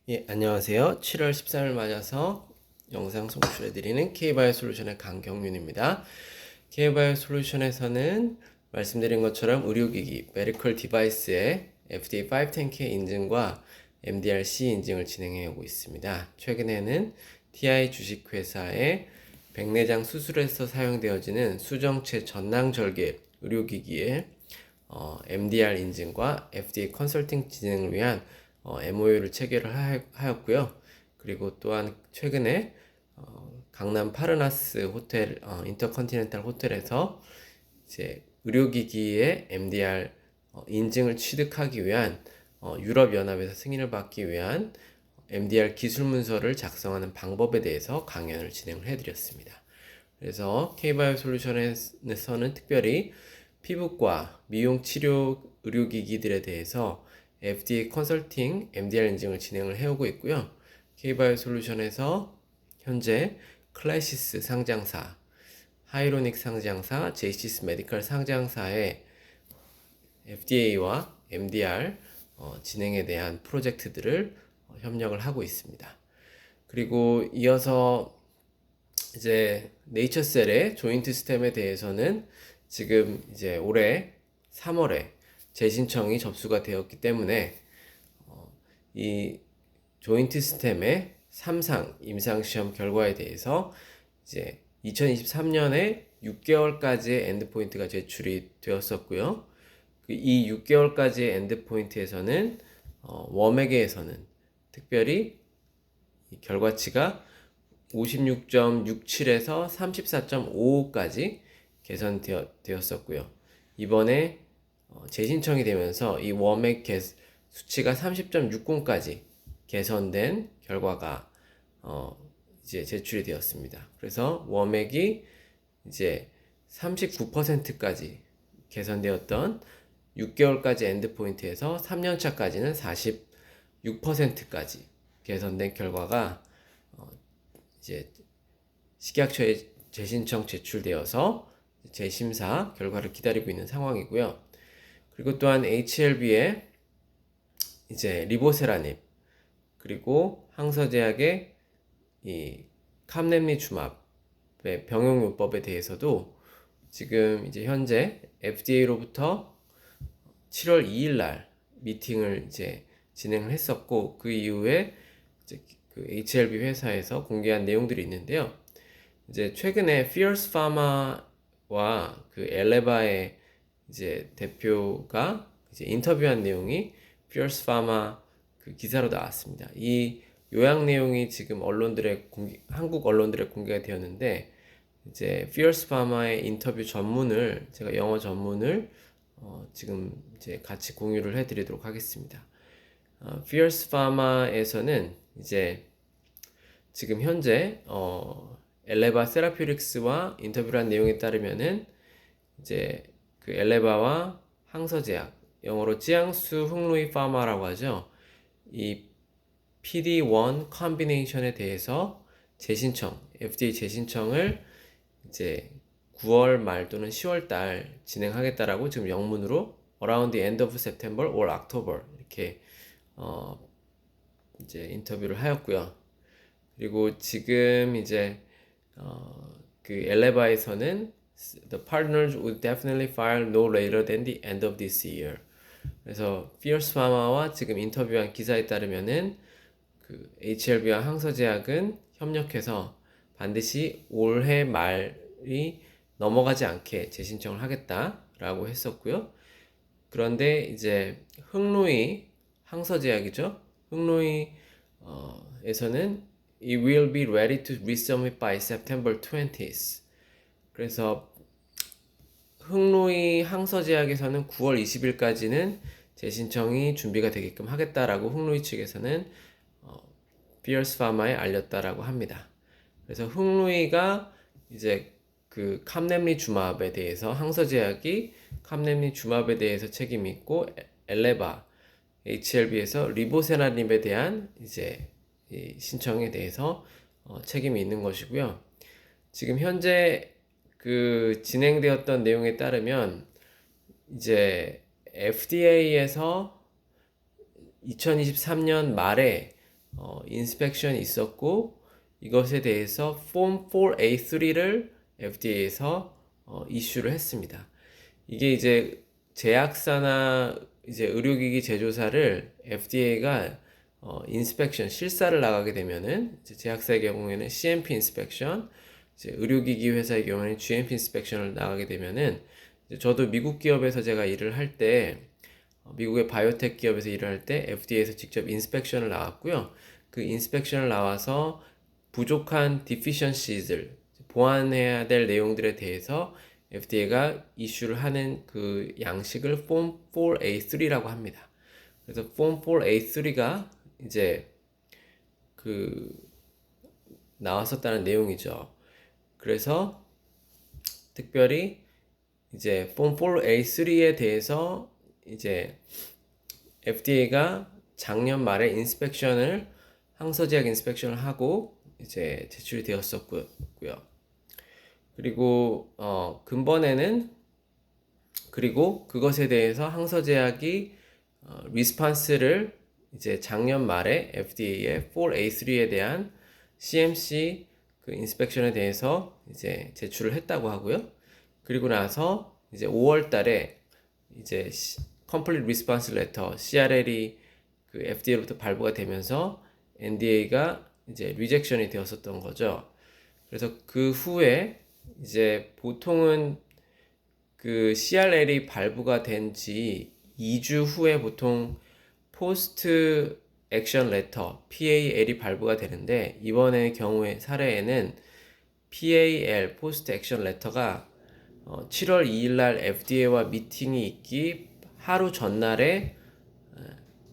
예, 안녕하세요. 7월 13일 맞아서 영상 송출해드리는 K바이오 솔루션의 강경윤입니다. K바이오 솔루션에서는 말씀드린 것처럼 의료기기, 메디컬 디바이스의 FDA 510K 인증과 MDR-C 인증을 진행해 오고 있습니다. 최근에는 TI 주식회사의 백내장 수술에서 사용되어지는 수정체 전낭절개 의료기기의 MDR 인증과 FDA 컨설팅 진행을 위한 MOU를 체결을 하였고요. 그리고 또한 최근에 강남 파르나스 호텔 인터컨티넨탈 호텔에서 이제 의료기기의 MDR 인증을 취득하기 위한 유럽 연합에서 승인을 받기 위한 MDR 기술 문서를 작성하는 방법에 대해서 강연을 진행을 해드렸습니다. 그래서 K바이오 솔루션에서는 특별히 피부과 미용 치료 의료기기들에 대해서 FDA 컨설팅 MDR 인증을 진행을 해오고 있고요. K바이오 솔루션에서 현재 클래시스 상장사, 하이로닉 상장사, 제이시스 메디컬 상장사의 FDA와 MDR 진행에 대한 프로젝트들을 협력을 하고 있습니다. 그리고 이어서 이제 네이처셀의 조인트 스템에 대해서는 지금 이제 올해 3월에 재신청이 접수가 되었기 때문에 이 조인트 스템의 3상 임상시험 결과에 대해서 이제 2023년에 6개월까지의 엔드포인트가 제출이 되었었고요. 이 6개월까지의 엔드포인트에서는 웜에게에서는 특별히 이 결과치가 56.67에서 34.55까지 개선되었었고요. 이번에 재신청이 되면서 이 웜액 수치가 30.60까지 개선된 결과가 이제 제출이 되었습니다. 그래서 웜액이 이제 39%까지 개선되었던 6개월까지 엔드포인트에서 3년차까지는 46%까지 개선된 결과가 이제 식약처에 재신청 제출되어서 재심사 결과를 기다리고 있는 상황이고요. 그리고 또한 HLB의 이제 리보세라닙 그리고 항서제약의 이 캄렘리주맙의 병용요법에 대해서도 지금 이제 현재 FDA로부터 7월 2일 날 미팅을 이제 진행을 했었고 그 이후에 이제 그 HLB 회사에서 공개한 내용들이 있는데요. 이제 최근에 Fierce Pharma와 그 엘레바의 이제 대표가 이제 인터뷰한 내용이 Fierce Pharma 그 기사로 나왔습니다. 이 요약 내용이 지금 한국 언론들에 공개가 되었는데 이제 Fierce Pharma의 인터뷰 전문을 제가 영어 전문을 지금 이제 같이 공유를 해드리도록 하겠습니다. Fierce Pharma에서는 이제 지금 현재 엘레바 세라퓨릭스와 인터뷰를 한 내용에 따르면은 이제 그 엘레바와 항서제약 영어로 찌앙수 흥루이 파마라고 하죠. 이 PD-1 컨비네이션에 대해서 FDA 재신청을 이제 9월 말 또는 10월 달 진행하겠다라고 지금 영문으로 around the end of September or October 이렇게 이제 인터뷰를 하였고요. 그리고 지금 이제 그 엘레바에서는 the partners would definitely file no later than the end of this year. 그래서 Fierce Pharma와 지금 인터뷰한 기사에 따르면은 그 HLB와 항서제약은 협력해서 반드시 올해 말이 넘어가지 않게 재신청을 하겠다라고 했었고요. 그런데 이제 흥로이 항서제약이죠. 흥로이 에서는 It will be ready to resubmit by September 20th. 그래서 흥로이 항서제약에서는 9월 20일까지는 재신청이 준비가 되게끔 하겠다라고 흥로이 측에서는 Fierce Pharma에 알렸다라고 합니다. 그래서 흥로이가 이제 그 캄렘리주맙에 대해서 항서제약이 캄렘리주맙에 대해서 책임이 있고 엘레바 HLB에서 리보세라닙에 대한 이제 이 신청에 대해서 책임이 있는 것이고요. 지금 현재 그 진행되었던 내용에 따르면 이제 FDA에서 2023년 말에 인스펙션이 있었고 이것에 대해서 Form 4A3를 FDA에서 이슈를 했습니다. 이게 이제 제약사나 이제 의료기기 제조사를 FDA가 인스펙션 실사를 나가게 되면은 이제 제약사의 경우에는 CMP 인스펙션, 이제 의료기기 회사의 경우에는 GMP 인스펙션을 나가게 되면은 이제 저도 미국 기업에서 제가 일을 할 때 미국의 바이오텍 기업에서 일을 할 때 FDA에서 직접 인스펙션을 나왔고요. 그 인스펙션을 나와서 부족한 deficiencies 보완해야 될 내용들에 대해서 FDA가 이슈를 하는 그 양식을 Form 4A3라고 합니다. 그래서 Form 4A3가 이제 그 나왔었다는 내용이죠. 그래서 특별히 이제 Form 4A3에 대해서 이제 FDA가 작년 말에 인스펙션을 항서제약 인스펙션을 하고 이제 제출이 되었었고요. 그리고 근본에는 그리고 그것에 대해서 항서제약이 리스판스를 이제 작년 말에 FDA의 4A3에 대한 CMC 그 인스펙션에 대해서 이제 제출을 했다고 하고요. 그리고 나서 이제 5월 달에 이제 Complete Response Letter CRL이 그 FDA로부터 발부가 되면서 NDA가 이제 리젝션이 되었었던 거죠. 그래서 그 후에 이제 보통은 그 CRL이 발부가 된 지 2주 후에 보통 포스트 액션 레터 PAL이 발부가 되는데 이번의 경우의 사례에는 PAL 포스트 액션 레터가 7월 2일 날 FDA와 미팅이 있기 하루 전날에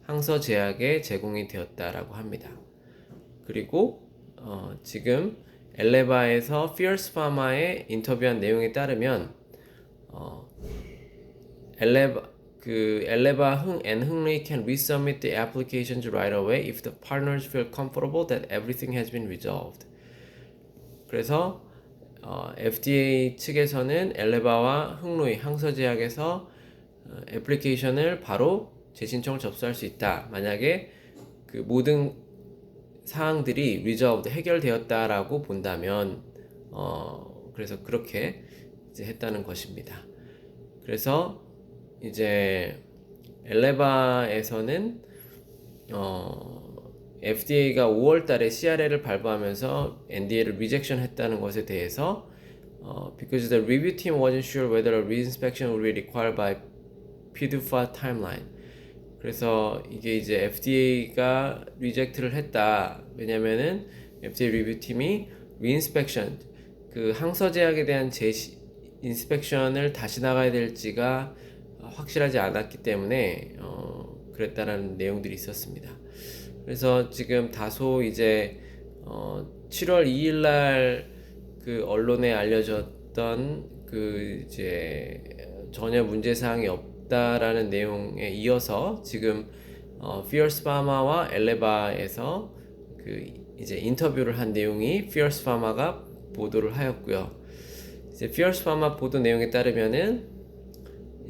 항서제약에 제공이 되었다라고 합니다. 그리고 지금 엘레바에서 피어스 파마에 인터뷰한 내용에 따르면 엘레바 and 흥레이 can resubmit the applications right away if the partners feel comfortable that everything has been resolved. 그래서 FDA 측에서는 엘레바와 흥로이 항서제약에서 애플리케이션을 바로 재신청을 접수할 수 있다. 만약에 그 모든 사항들이 resolved 해결되었다라고 본다면 그래서 그렇게 이제 했다는 것입니다. 그래서 이제 엘레바에서는 FDA가 5월 달에 CRL을 발부하면서 NDA를 rejection 했다는 것에 대해서 because the review team wasn't sure whether a reinspection would be required by PDUFA timeline. 그래서 이게 이제 FDA가 리젝트를 했다. 왜냐면은 FDA 리뷰 팀이 reinspection 그 항서제약에 대한 인스펙션을 다시 나가야 될지가 확실하지 않았기 때문에 그랬다라는 내용들이 있었습니다. 그래서 지금 다소 이제 7월 2일 날 그 언론에 알려졌던 그 이제 전혀 문제 사항이 없다라는 내용에 이어서 지금 피어스 파마와 엘레바에서 그 이제 인터뷰를 한 내용이 피어스 파마가 보도를 하였고요. 이제 피어스 파마 보도 내용에 따르면은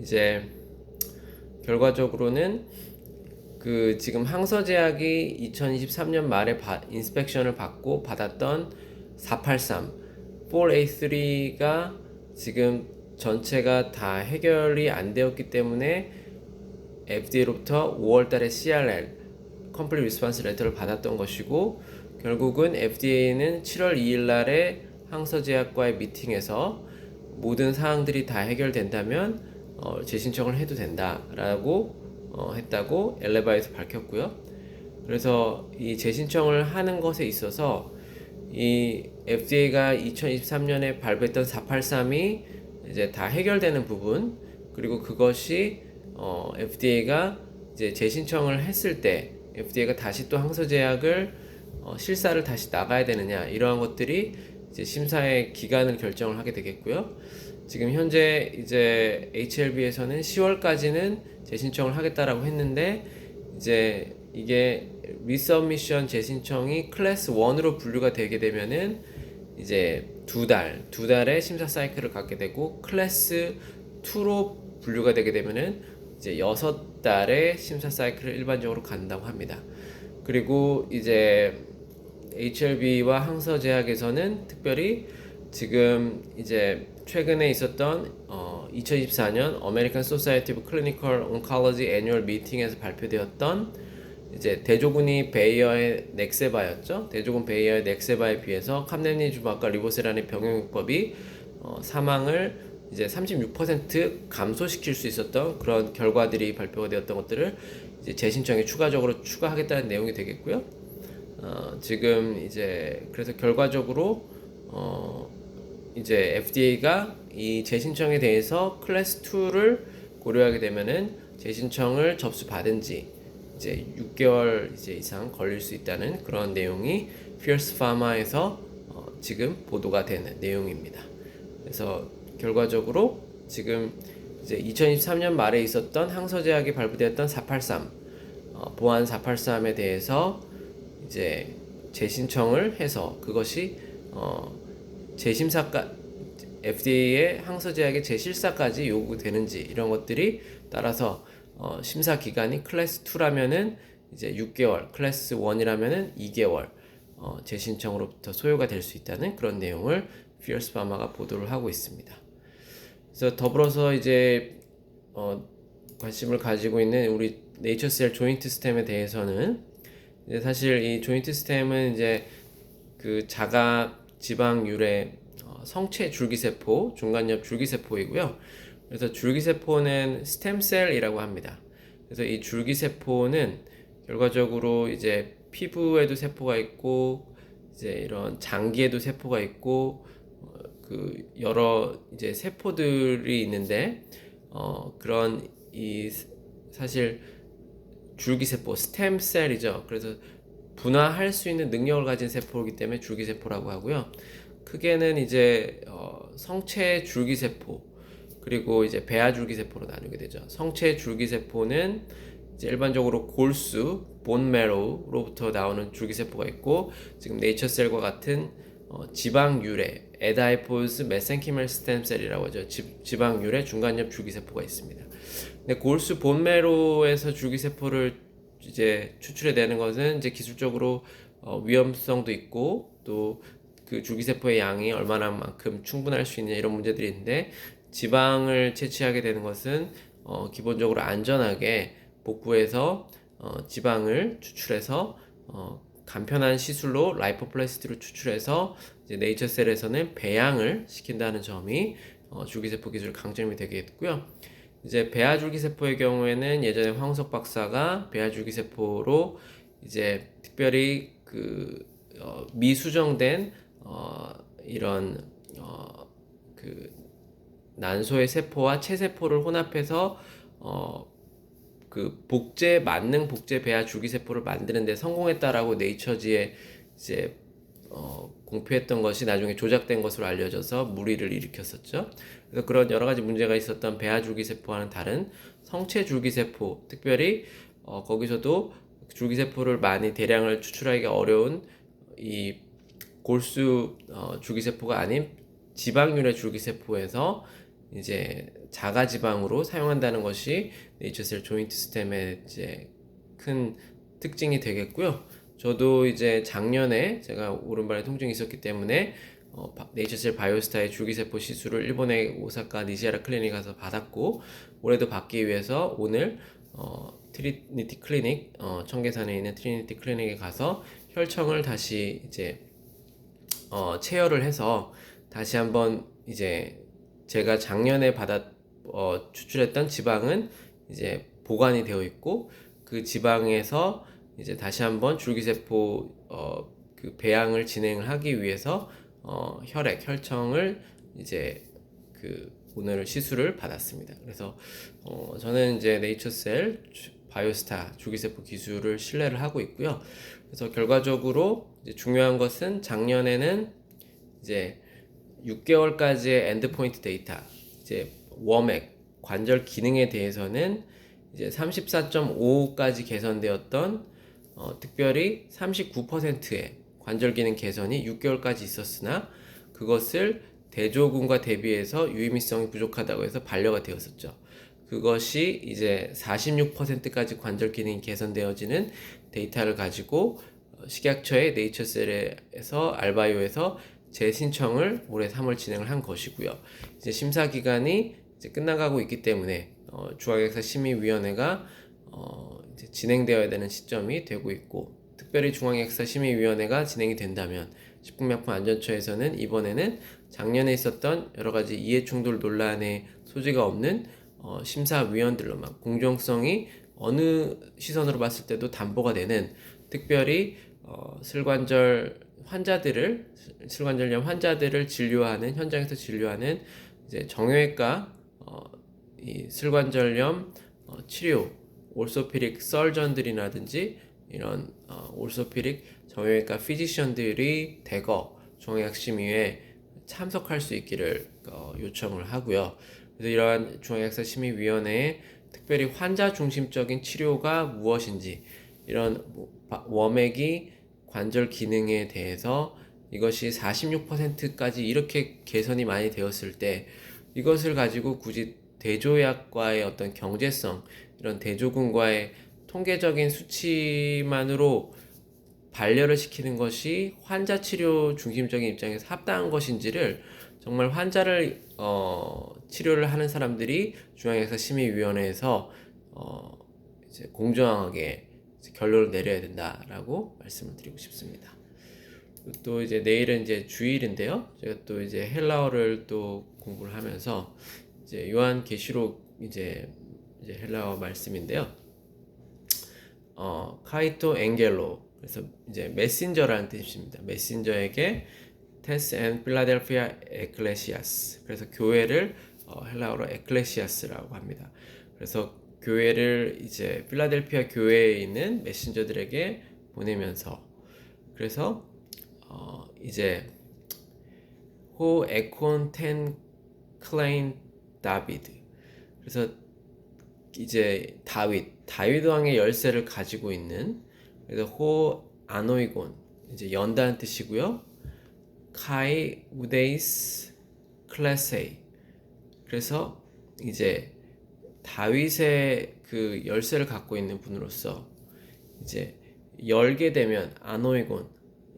이제 결과적으로는 그 지금 항서제약이 2023년 말에 인스펙션을 받고 받았던 483 4A3가 지금 전체가 다 해결이 안 되었기 때문에 FDA로부터 5월달에 CRL Complete Response Letter를 받았던 것이고 결국은 FDA는 7월 2일 날에 항서제약과의 미팅에서 모든 사항들이 다 해결된다면 재신청을 해도 된다라고 했다고 엘레바에서 밝혔고요. 그래서 이 재신청을 하는 것에 있어서 이 FDA가 2023년에 발부했던 483이 이제 다 해결되는 부분 그리고 그것이 FDA가 이제 재신청을 했을 때 FDA가 다시 또 항서제약을 실사를 다시 나가야 되느냐 이러한 것들이 이제 심사의 기간을 결정을 하게 되겠고요. 지금 현재 이제 HLB에서는 10월까지는 재신청을 하겠다라고 했는데 이제 이게 리서미션 재신청이 클래스 1으로 분류가 되게 되면은 이제 두 달의 심사 사이클을 갖게 되고 클래스 2로 분류가 되게 되면은 이제 6달의 심사 사이클을 일반적으로 간다고 합니다. 그리고 이제 HLB와 항서제약에서는 특별히 지금 이제 최근에 있었던 2024년 American Society of Clinical Oncology Annual Meeting에서 발표되었던 이제 대조군이 베이어의 넥세바였죠. 대조군 베이어의 넥세바에 비해서 캄렘니주막과 리보세라닌 병용요법이 사망을 이제 36% 감소시킬 수 있었던 그런 결과들이 발표가 되었던 것들을 이제 재신청에 추가적으로 추가하겠다는 내용이 되겠고요. 지금 이제 그래서 결과적으로 이제 FDA가 이 재신청에 대해서 클래스 2를 고려하게 되면은 재신청을 접수받은 지 이제 6개월 이제 이상 걸릴 수 있다는 그런 내용이 피어스 파마에서 지금 보도가 되는 내용입니다. 그래서 결과적으로 지금 이제 2023년 말에 있었던 항서제약이 발부되었던 483 보안 483에 대해서 이제 재신청을 해서 그것이 재심사까 FDA의 항서제약의 재실사까지 요구되는지 이런 것들이 따라서 심사 기간이 클래스 2라면은 이제 6개월, 클래스 1이라면은 2개월 재신청으로부터 소요가 될 수 있다는 그런 내용을 피어스 파마가 보도를 하고 있습니다. 그래서 더불어서 이제 관심을 가지고 있는 우리 네이처셀 조인트 스템에 대해서는 이제 사실 이 조인트 스템은 이제 그 자가 지방 유래 성체 줄기세포, 중간엽 줄기세포이고요. 그래서 줄기세포는 스템셀이라고 합니다. 그래서 이 줄기세포는 결과적으로 이제 피부에도 세포가 있고 이제 이런 장기에도 세포가 있고 그 여러 이제 세포들이 있는데 그런 이 사실 줄기세포 스템셀이죠. 그래서 분화할 수 있는 능력을 가진 세포이기 때문에 줄기세포라고 하고요. 크게는 이제 성체 줄기세포 그리고 이제 배아 줄기세포로 나누게 되죠. 성체 줄기세포는 이제 일반적으로 골수 본메로로부터 나오는 줄기세포가 있고 지금 네이처셀과 같은 지방 유래 에다이포스 메센키멜 스템셀이라고 하죠. 지방 유래 중간엽 줄기세포가 있습니다. 근데 골수 본메로에서 줄기세포를 이제 추출해내는 것은 이제 기술적으로 위험성도 있고 또 그 줄기세포의 양이 얼마나만큼 충분할 수 있냐 이런 문제들이 있는데 지방을 채취하게 되는 것은 기본적으로 안전하게 복부에서 지방을 추출해서 간편한 시술로 라이포플라스티로 추출해서 이제 네이처셀에서는 배양을 시킨다는 점이 줄기세포 기술 강점이 되겠고요. 이제 배아 줄기세포의 경우에는 예전에 황우석 박사가 배아 줄기세포로 이제 특별히 그 미수정된 이런 그 난소의 세포와 체세포를 혼합해서 그 만능 복제 배아 줄기세포를 만드는 데 성공했다라고 네이처지에 이제 공표했던 것이 나중에 조작된 것으로 알려져서 물의를 일으켰었죠. 그래서 그런 여러 가지 문제가 있었던 배아 줄기세포와는 다른 성체 줄기세포, 특별히 거기서도 줄기세포를 많이 대량을 추출하기가 어려운 이 골수 줄기세포가 아닌 지방률의 줄기세포에서 이제 자가지방으로 사용한다는 것이 네이처셀 조인트 스템의 이제 큰 특징이 되겠고요. 저도 이제 작년에 제가 오른발에 통증이 있었기 때문에 네이처셀 바이오스타의 줄기세포 시술을 일본의 오사카 니시하라 클리닉 가서 받았고 올해도 받기 위해서 오늘 트리니티 클리닉 청계산에 있는 트리니티 클리닉에 가서 혈청을 다시 이제 체열을 해서 다시 한번 이제 제가 작년에 추출했던 지방은 이제 보관이 되어 있고 그 지방에서 이제 다시 한번 줄기세포 그 배양을 진행을 하기 위해서 혈청을 이제 그 오늘 시술을 받았습니다. 그래서 저는 이제 네이처셀 바이오스타 줄기세포 기술을 신뢰를 하고 있고요. 그래서 결과적으로 이제 중요한 것은 작년에는 이제 6개월까지의 엔드포인트 데이터, 이제 워맥 관절 기능에 대해서는 이제 34.5까지 개선되었던 특별히 39%의 관절 기능 개선이 6개월까지 있었으나 그것을 대조군과 대비해서 유의미성이 부족하다고 해서 반려가 되었었죠. 그것이 이제 46%까지 관절 기능이 개선되어지는 데이터를 가지고 식약처의 네이처셀에서 알바이오에서 재신청을 올해 3월 진행을 한 것이고요. 이제 심사 기간이 이제 끝나가고 있기 때문에 중앙약사심의위원회가 이제 진행되어야 되는 시점이 되고 있고, 특별히 중앙약사심의위원회가 진행이 된다면 식품약품안전처에서는 이번에는 작년에 있었던 여러 가지 이해충돌 논란의 소지가 없는 심사위원들로만 공정성이 어느 시선으로 봤을 때도 담보가 되는, 특별히 슬관절염 환자들을 진료하는 현장에서 진료하는 이제 정형외과 이 슬관절염 치료 올소피릭 설전들이라든지 이런 올소피릭 정형외과 피지션들이 대거 중앙약심위에 참석할 수 있기를 요청을 하고요. 그래서 이러한 중앙약사심의위원회에 특별히 환자 중심적인 치료가 무엇인지, 이런 워맥이 관절 기능에 대해서 이것이 46%까지 이렇게 개선이 많이 되었을 때, 이것을 가지고 굳이 대조약과의 어떤 경제성, 이런 대조군과의 통계적인 수치만으로 반려를 시키는 것이 환자 치료 중심적인 입장에서 합당한 것인지를 정말 환자를 치료를 하는 사람들이 중앙약사심의위원회에서 이제 공정하게 이제 결론을 내려야 된다라고 말씀을 드리고 싶습니다. 또 이제 내일은 이제 주일인데요. 제가 또 이제 헬라어를 또 공부를 하면서 이제 요한계시록 이제 헬라어 말씀인데요. 카이토 엥겔로, 그래서 이제 메신저라는 뜻입니다. 메신저에게 테스 앤 필라델피아 에클레시아스, 그래서 교회를 헬라어로 에클레시아스라고 합니다. 그래서 교회를 이제 필라델피아 교회에 있는 메신저들에게 보내면서, 그래서 이제 호 에콘 텐 클레인 다비드, 그래서 이제 다윗 왕의 열쇠를 가지고 있는, 그래서 호 아노이곤, 이제 연다는 뜻이고요. 카이 우데이스 클레세이, 그래서 이제 다윗의 그 열쇠를 갖고 있는 분으로서 이제 열게 되면 아노이곤,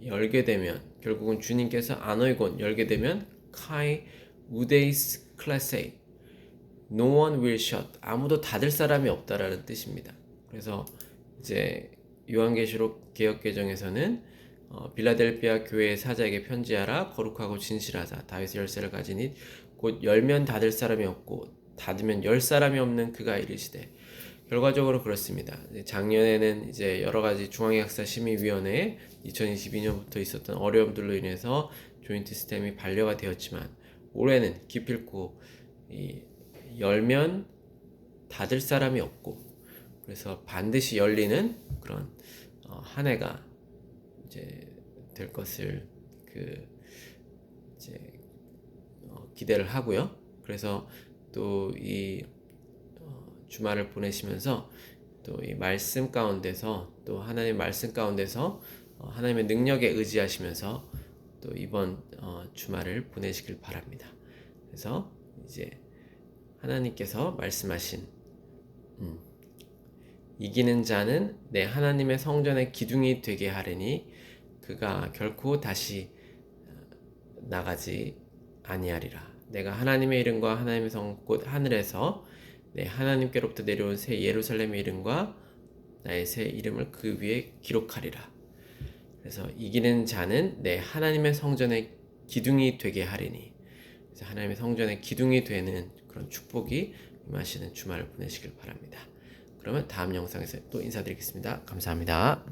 열게 되면 결국은 주님께서 아노이곤 열게 되면 카이 우데이스 클레세이, No one will shut, 아무도 닫을 사람이 없다라는 뜻입니다. 그래서 이제 요한계시록 개역개정에서는 빌라델피아 교회의 사자에게 편지하라. 거룩하고 진실하다. 다윗의 열쇠를 가지니 곧 열면 닫을 사람이 없고 닫으면 열 사람이 없는 그가 이르시되. 결과적으로 그렇습니다. 작년에는 이제 여러 가지 중앙약사심의위원회에 2022년부터 있었던 어려움들로 인해서 조인트 시스템이 반려가 되었지만, 올해는 기필코 열면 닫을 사람이 없고, 그래서 반드시 열리는 그런 한 해가 이제 될 것을 이제 기대를 하고요. 그래서 또 이 주말을 보내시면서 또 이 말씀 가운데서, 또 하나님의 말씀 가운데서 하나님의 능력에 의지하시면서 또 이번 주말을 보내시길 바랍니다. 그래서 이제 하나님께서 말씀하신 이기는 자는 내 하나님의 성전의 기둥이 되게 하리니 그가 결코 다시 나가지 아니하리라. 내가 하나님의 이름과 하나님의 성 곧 하늘에서 내 하나님께로부터 내려온 새 예루살렘의 이름과 나의 새 이름을 그 위에 기록하리라. 그래서 이기는 자는 내 하나님의 성전의 기둥이 되게 하리니, 그래서 하나님의 성전의 기둥이 되는 그런 축복이 임하시는 주말을 보내시길 바랍니다. 그러면 다음 영상에서 또 인사드리겠습니다. 감사합니다.